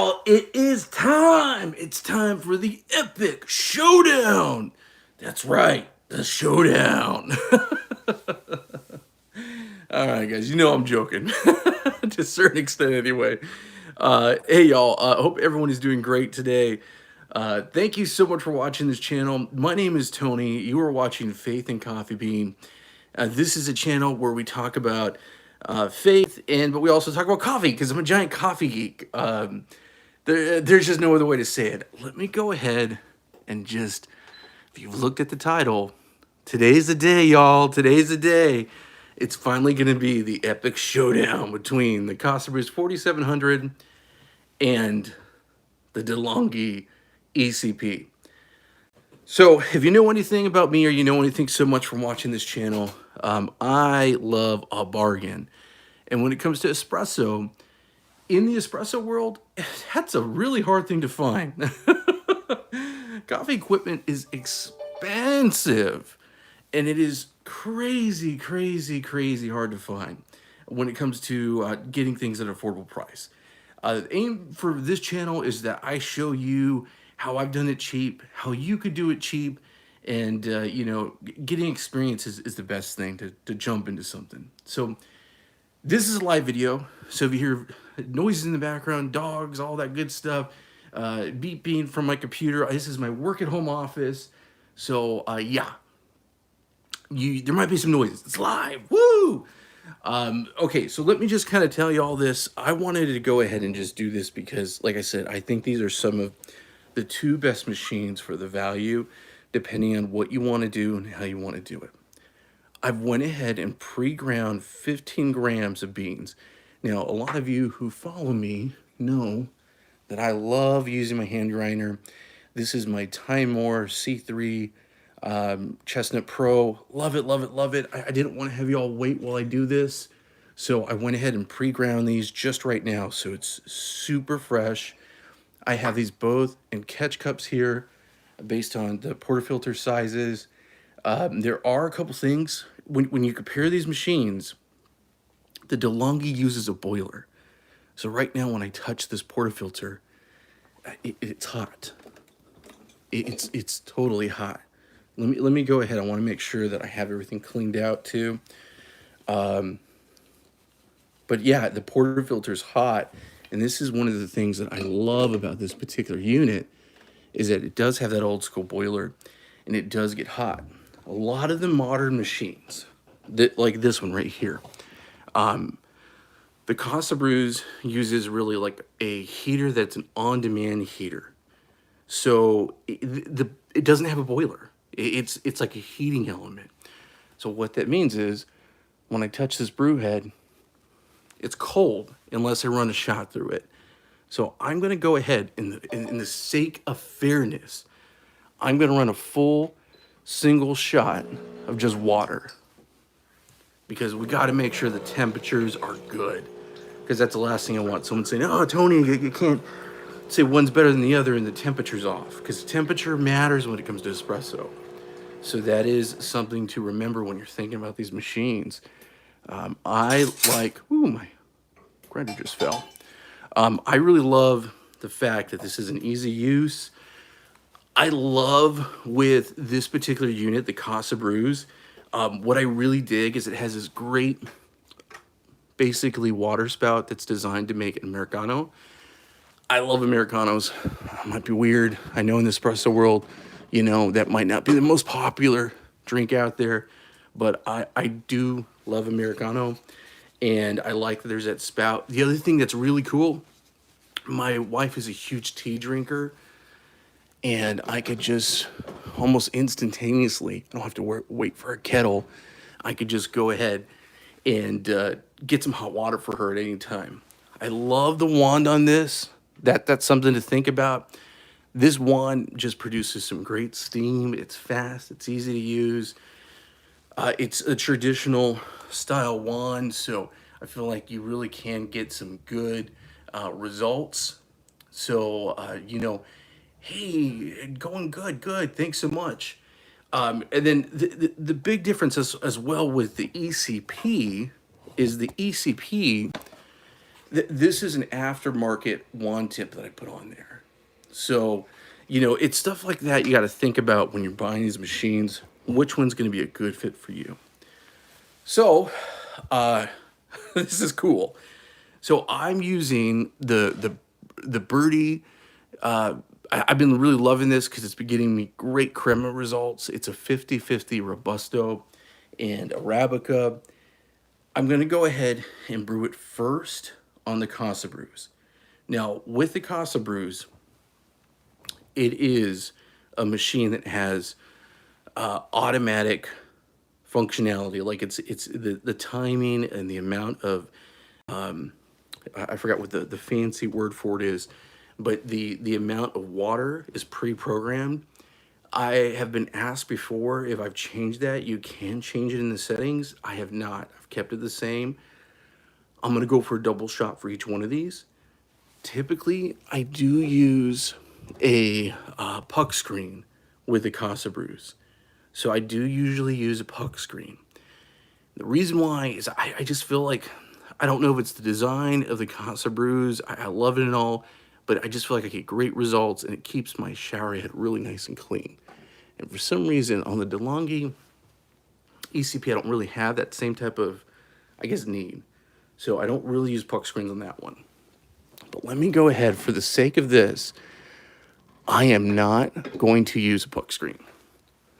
Oh, it is time. It's time for the epic showdown. That's right, the showdown. All right, guys, you know I'm joking to a certain extent, anyway. Hey, y'all. I hope everyone is doing great today. Thank you so much for watching this channel. My name is Tony. You are watching Faith and Coffee Bean. This is a channel where we talk about faith, but we also talk about coffee because I'm a giant coffee geek. There's just no other way to say it. Let me go ahead and just, if you've looked at the title, today's the day, y'all. Today's the day. It's finally going to be the epic showdown between the Casabrews 4700 and the Delonghi ECP. So if you know anything about me or you know anything so much from watching this channel, I love a bargain. And when it comes to espresso, in the espresso world, that's a really hard thing to find. Coffee equipment is expensive, and it is crazy, crazy, crazy hard to find when it comes to getting things at an affordable price. The aim for this channel is that I show you how I've done it cheap, how you could do it cheap, and you know, getting experience is the best thing to jump into something. So this is a live video, so if you hear noises in the background, dogs, all that good stuff, beeping from my computer, this is my work at home office. So yeah, there might be some noises. It's live, woo! Okay, so let me just kind of tell you all this. I wanted to go ahead and just do this because, like I said, I think these are some of the two best machines for the value, depending on what you want to do and how you want to do it. I've went ahead and pre-ground 15 grams of beans. Now, a lot of you who follow me know that I love using my hand grinder. This is my Time More C3 Chestnut Pro. Love it, love it, love it. I didn't want to have you all wait while I do this, so I went ahead and pre-ground these just right now, so it's super fresh. I have these both in catch cups here based on the portafilter sizes. There are a couple things when you compare these machines. The Delonghi uses a boiler, so right now when I touch this portafilter, it's hot. It's totally hot. Let me go ahead. I want to make sure that I have everything cleaned out too. But yeah, the portafilter is hot, and this is one of the things that I love about this particular unit is that it does have that old school boiler, and it does get hot. A lot of the modern machines, like this one right here, the Casabrews uses really like a heater that's an on-demand heater. So it doesn't have a boiler. It's like a heating element. So what that means is when I touch this brew head, it's cold unless I run a shot through it. So I'm going to go ahead, in the sake of fairness, I'm going to run a full single shot of just water, because we got to make sure the temperatures are good, because that's the last thing I want. Someone saying, oh, Tony, you can't say one's better than the other and the temperature's off, because temperature matters when it comes to espresso. So that is something to remember when you're thinking about these machines. I like, ooh, my grinder just fell. I really love the fact that this is an easy use. I love with this particular unit, the Casabrews, what I really dig is it has this great, basically water spout that's designed to make an Americano. I love Americanos. Might be weird. I know in the espresso world, you know, that might not be the most popular drink out there, but I do love Americano, and I like that there's that spout. The other thing that's really cool, my wife is a huge tea drinker, and I could just almost instantaneously, I don't have to wait for a kettle, I could just go ahead and get some hot water for her at any time. I love the wand on this. That's something to think about. This wand just produces some great steam. It's fast, it's easy to use. It's a traditional style wand, so I feel like you really can get some good results. So, you know, hey, going good, thanks so much. And then the big difference as well with the ECP is the ECP This is an aftermarket wand tip that I put on there. So, you know, it's stuff like that you got to think about when you're buying these machines. Which one's going to be a good fit for you? So, this is cool. So I'm using the Birdie. I've been really loving this because it's been getting me great crema results. It's a 50-50 Robusto and Arabica. I'm going to go ahead and brew it first on the Casabrews. Now, with the Casabrews, it is a machine that has automatic functionality. Like it's the timing and the amount of I forgot what the fancy word for it is, but the amount of water is pre-programmed. I have been asked before if I've changed that. You can change it in the settings. I have not. I've kept it the same. I'm gonna go for a double shot for each one of these. Typically, I do use a puck screen with the Casabrews. So I do usually use a puck screen. The reason why is I just feel like, I don't know if it's the design of the Casabrews, I love it and all, but I just feel like I get great results and it keeps my shower head really nice and clean. And for some reason on the Delonghi ECP, I don't really have that same type of, I guess, need. So I don't really use puck screens on that one. But let me go ahead, for the sake of this, I am not going to use a puck screen.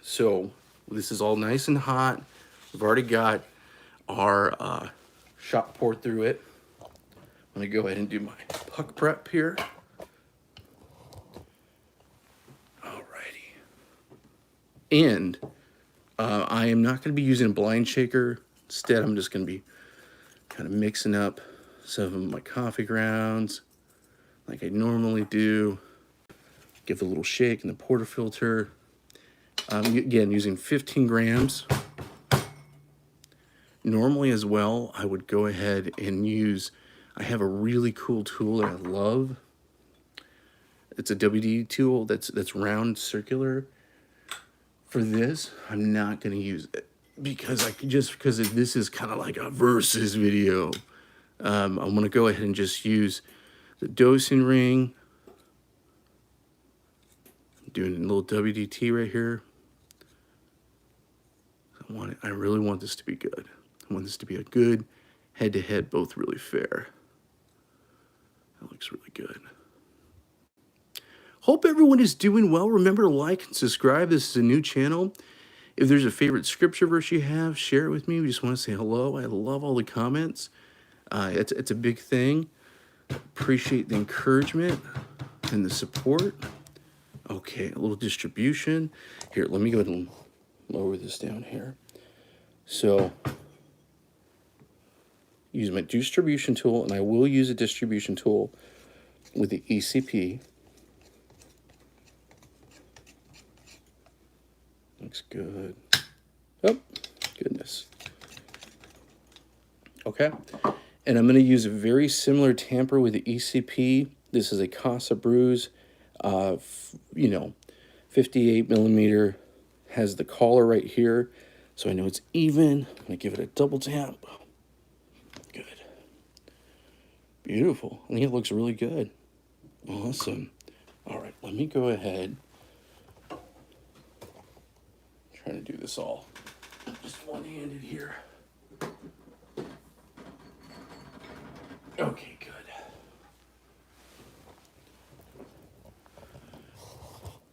So this is all nice and hot. We've already got our shot poured through it. I'm gonna go ahead and do my puck prep here. Alrighty. And I am not gonna be using a blind shaker. Instead, I'm just gonna be kind of mixing up some of my coffee grounds like I normally do. Give it a little shake in the portafilter. Again, using 15 grams. Normally as well, I would go ahead and use, I have a really cool tool that I love. It's a WD tool that's round, circular. For this, I'm not gonna use it because this is kind of like a versus video. I'm gonna go ahead and just use the dosing ring. I'm doing a little WDT right here. I really want this to be good. I want this to be a good head-to-head, both really fair. That looks really good. Hope everyone is doing well. Remember to like and subscribe. This is a new channel. If there's a favorite scripture verse you have, share it with me. We just want to say hello. I love all the comments. It's a big thing. Appreciate the encouragement and the support. Okay, a little distribution. Here, let me go ahead and lower this down here. So, use my distribution tool, and I will use a distribution tool with the ECP. Looks good. Oh, goodness. Okay. And I'm going to use a very similar tamper with the ECP. This is a Casabrews, 58 millimeter. Has the collar right here, so I know it's even. I'm going to give it a double tap. Good. Beautiful. I think it looks really good. Awesome. All right, let me go ahead. Trying to do this all just one-handed here. Okay, good.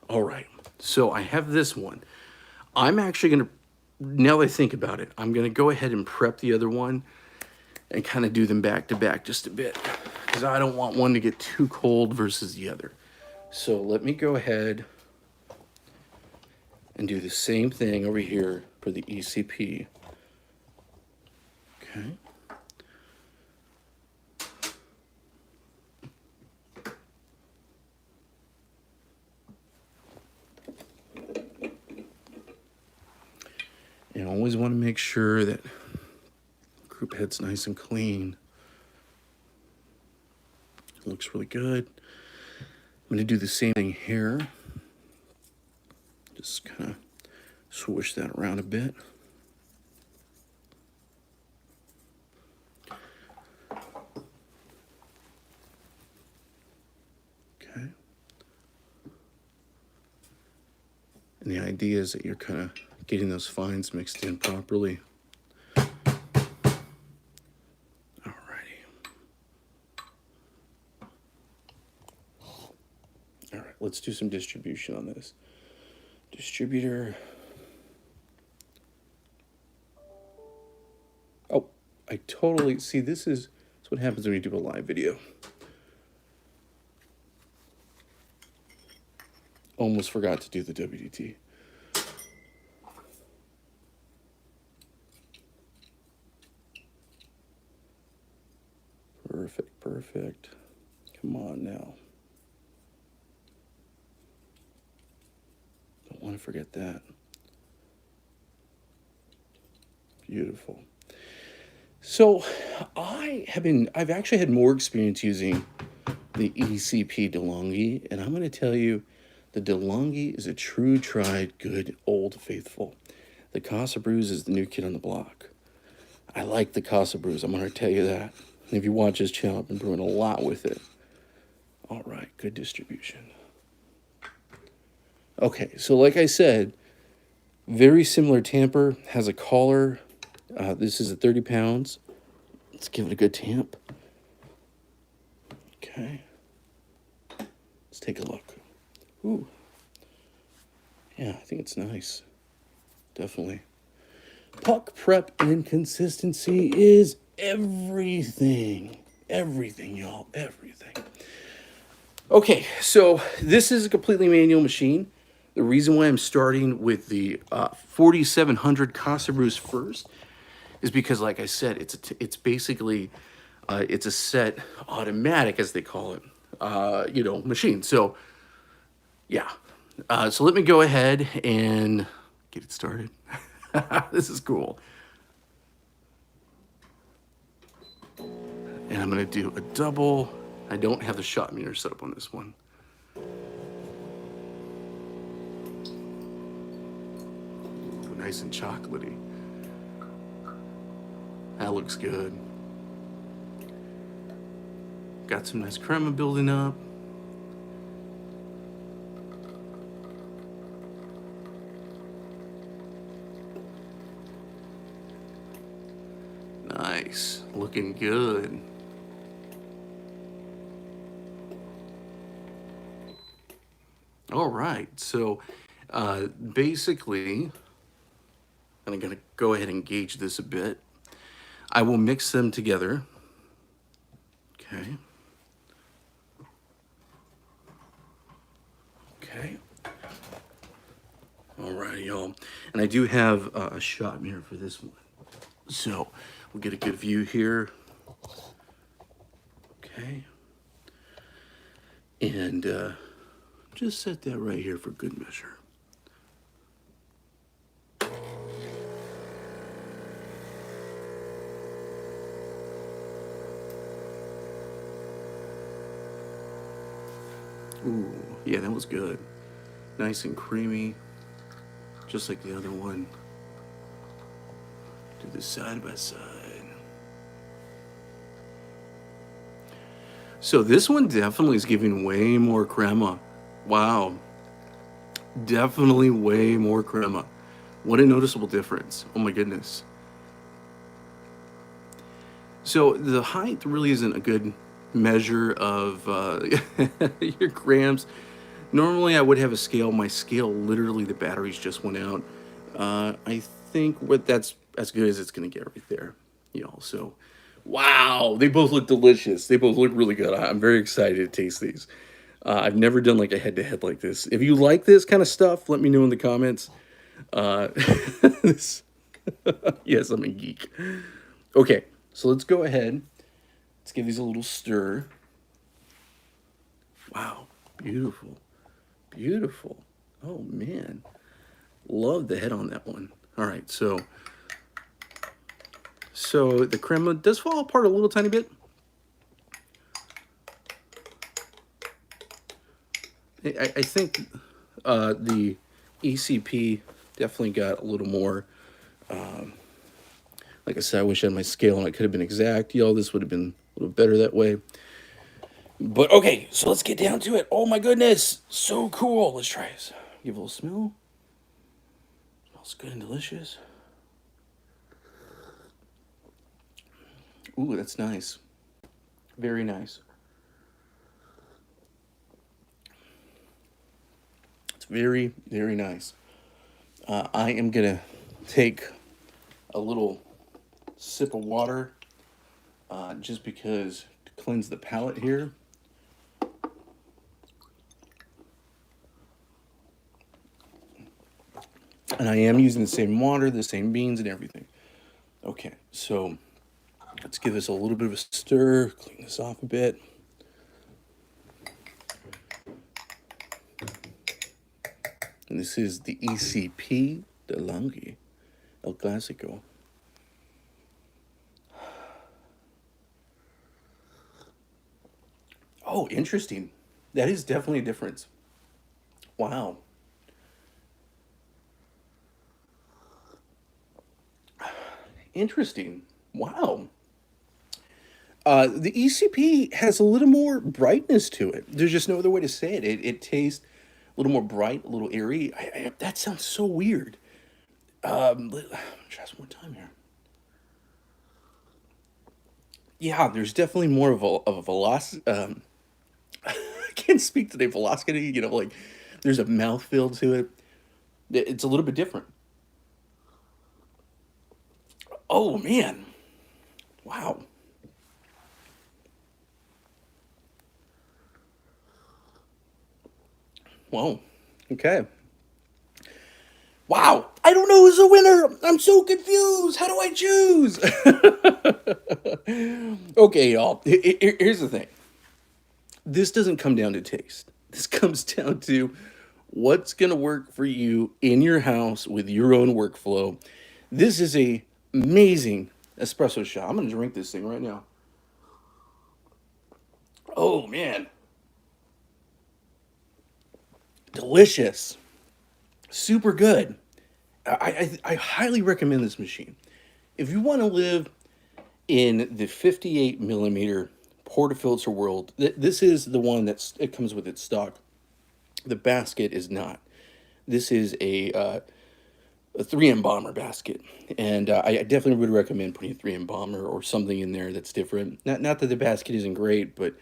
All right, so I have this one. I'm actually gonna, now that I think about it, I'm gonna go ahead and prep the other one and kind of do them back to back just a bit, because I don't want one to get too cold versus the other. So let me go ahead and do the same thing over here for the ECP. Okay. And always want to make sure that group head's nice and clean. It looks really good. I'm going to do the same thing here. Just kind of swish that around a bit. Okay. And the idea is that you're kind of getting those fines mixed in properly. Alrighty. All right, let's do some distribution on this. Distributor. Oh, I totally see. That's what happens when you do a live video. Almost forgot to do the WDT. Perfect, perfect. Come on now. Don't want to forget that. Beautiful. So I've actually had more experience using the ECP Delonghi, and I'm going to tell you, the Delonghi is a true, tried, good, old faithful. The Casabrews is the new kid on the block. I like the Casabrews, I'm going to tell you that. And if you watch this channel, I've been brewing a lot with it. All right, good distribution. Okay, so like I said, very similar tamper, has a collar. This is at 30 pounds. Let's give it a good tamp. Okay. Let's take a look. Ooh. Yeah, I think it's nice. Definitely. Puck prep and consistency is everything. Everything, y'all. Everything. Okay, so this is a completely manual machine. The reason why I'm starting with the 4700 Casabrews first is because, like I said, it's basically it's a set automatic, as they call it, machine. So yeah, so let me go ahead and get it started. This is cool. And I'm gonna do a double. I don't have the shot meter set up on this one. Ooh, nice and chocolatey. That looks good. Got some nice crema building up. Nice, looking good. All right, so basically, I'm gonna go ahead and gauge this a bit. I will mix them together. Okay. Okay. All right, y'all. And I do have a shot mirror for this one. So we'll get a good view here. Okay. And just set that right here for good measure. Ooh, yeah, that was good. Nice and creamy, just like the other one. Do this side by side. So this one definitely is giving way more crema. Wow. Definitely way more crema. What a noticeable difference. Oh my goodness. So the height really isn't a good measure of your grams. Normally I would have a scale. My scale, literally the batteries just went out. I think that's as good as it's gonna get right there. So wow, they both look delicious. They both look really good. I'm very excited to taste these. I've never done like a head-to-head like this. If you like this kind of stuff, let me know in the comments. Yes, I'm a geek. Okay, so let's go ahead. Let's give these a little stir. Wow, beautiful. Beautiful. Oh, man. Love the head on that one. All right, so the crema does fall apart a little tiny bit. I think the ECP definitely got a little more. Like I said, I wish I had my scale and it could have been exact. Y'all, this would have been a little better that way. But okay, so let's get down to it. Oh my goodness, so cool. Let's try this. Give a little smell. Smells good and delicious. Ooh, that's nice. Very nice. It's very, very nice. I am gonna take a little sip of water just because to cleanse the palate here. And I am using the same water, the same beans, and everything. Okay, so let's give this a little bit of a stir, clean this off a bit. And this is the ECP Delonghi El Clásico. Oh, interesting. That is definitely a difference. Wow. Interesting. Wow. The ECP has a little more brightness to it. There's just no other way to say it. It tastes a little more bright, a little airy. That sounds so weird. Let me try this one more time here. Yeah, there's definitely more of a velocity. I can't speak to the velocity. You know, like there's a mouthfeel to it. It's a little bit different. Oh man, wow. Whoa. Okay. Wow. I don't know who's the winner. I'm so confused. How do I choose? Okay, y'all. Here's the thing. This doesn't come down to taste. This comes down to what's going to work for you in your house with your own workflow. This is a amazing espresso shot. I'm going to drink this thing right now. Oh man. Delicious. Super good. I highly recommend this machine. If you want to live in the 58 millimeter Portafilter world, this is the one it comes with its stock. The basket is not. This is a 3M bomber basket, and I definitely would recommend putting a 3M bomber or something in there that's different. Not that the basket isn't great, but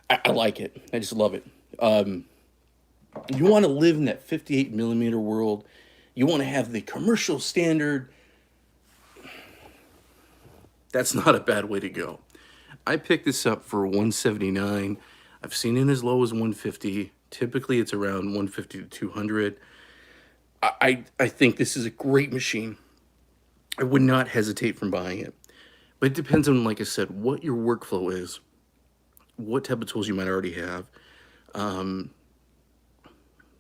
I like it. I just love it. You want to live in that 58 millimeter world. You want to have the commercial standard. That's not a bad way to go. I picked this up for 179. I've seen it as low as 150. Typically, it's around 150 to 200. I think this is a great machine. I would not hesitate from buying it. But it depends on, like I said, what your workflow is, what type of tools you might already have,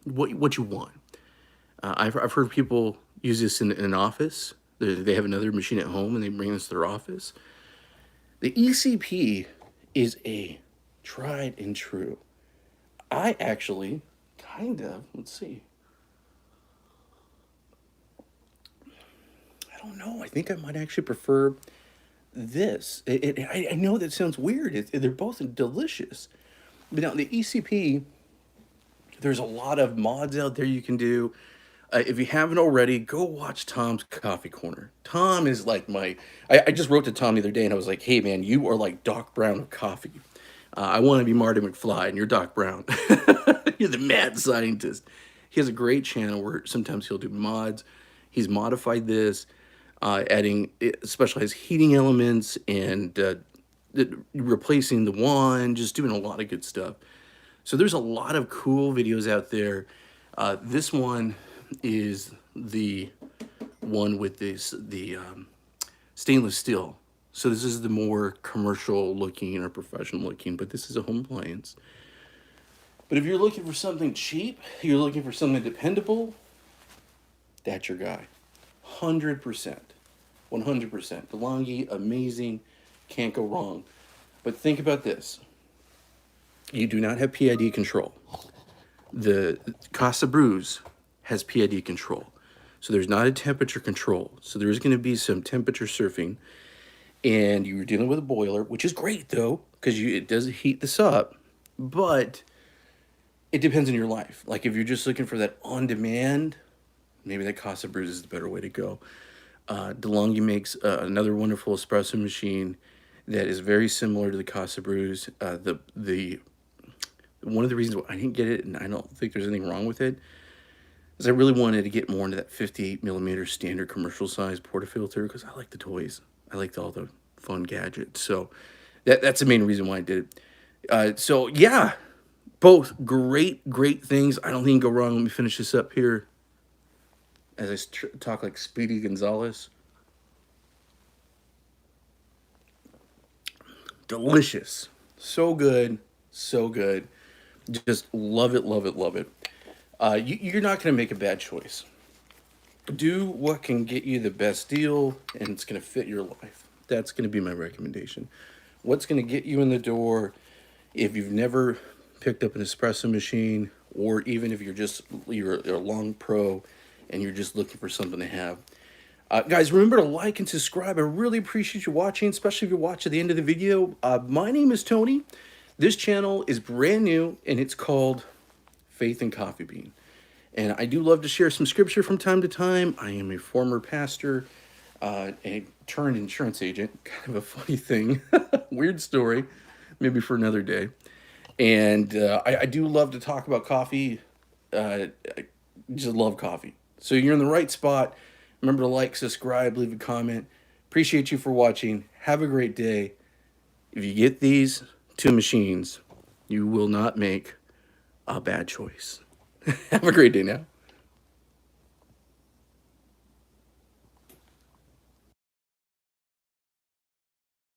what you want. I've heard people use this in an office. They have another machine at home and they bring this to their office. The ECP is a tried and true. I actually kind of, let's see. I don't know. I think I might actually prefer this. I know that sounds weird. They're both delicious. But now the ECP, there's a lot of mods out there you can do. If you haven't already, go watch Tom's Coffee Corner. Tom is like I just wrote to Tom the other day and I was like, hey man, you are like Doc Brown of coffee. I want to be Marty McFly and you're Doc Brown. You're the mad scientist. He has a great channel where sometimes he'll do mods. He's modified this, adding specialized heating elements and replacing the wand, just doing a lot of good stuff. So there's a lot of cool videos out there. This one is the one with the stainless steel. So this is the more commercial looking or professional looking, but this is a home appliance. But if you're looking for something cheap, you're looking for something dependable, that's your guy. 100%. 100%. Delonghi, amazing, can't go wrong. But think about this. You do not have PID control. The Casabrews has PID control. So there's not a temperature control. So there's going to be some temperature surfing. And you're dealing with a boiler, which is great though, because it does heat this up. but it depends on your life. Like if you're just looking for that on demand, maybe that Casabrews is the better way to go. Delonghi makes another wonderful espresso machine that is very similar to the Casabrews. The one of the reasons why I didn't get it, and I don't think there's anything wrong with it, is I really wanted to get more into that 58 millimeter standard commercial size portafilter because I like the toys. I liked all the fun gadgets. So that's the main reason why I did it. So yeah, both great things. I don't think you can go wrong. Let me finish this up here as I talk like Speedy Gonzalez. Delicious. So good. So good. Just love it, love it, love it. You're not going to make a bad choice. Do what can get you the best deal and it's going to fit your life. That's going to be my recommendation. What's going to get you in the door if you've never picked up an espresso machine, or even if you're a long pro and you're just looking for something to have. Guys, remember to like and subscribe. I really appreciate you watching, especially if you watch at the end of the video. My name is Tony. This channel is brand new, and it's called Faith and Coffee Bean. And I do love to share some scripture from time to time. I am a former pastor, a turned insurance agent. Kind of a funny thing. Weird story. Maybe for another day. And I do love to talk about coffee. I just love coffee. So you're in the right spot. Remember to like, subscribe, leave a comment. Appreciate you for watching. Have a great day. If you get these two machines, you will not make a bad choice. Have a great day now.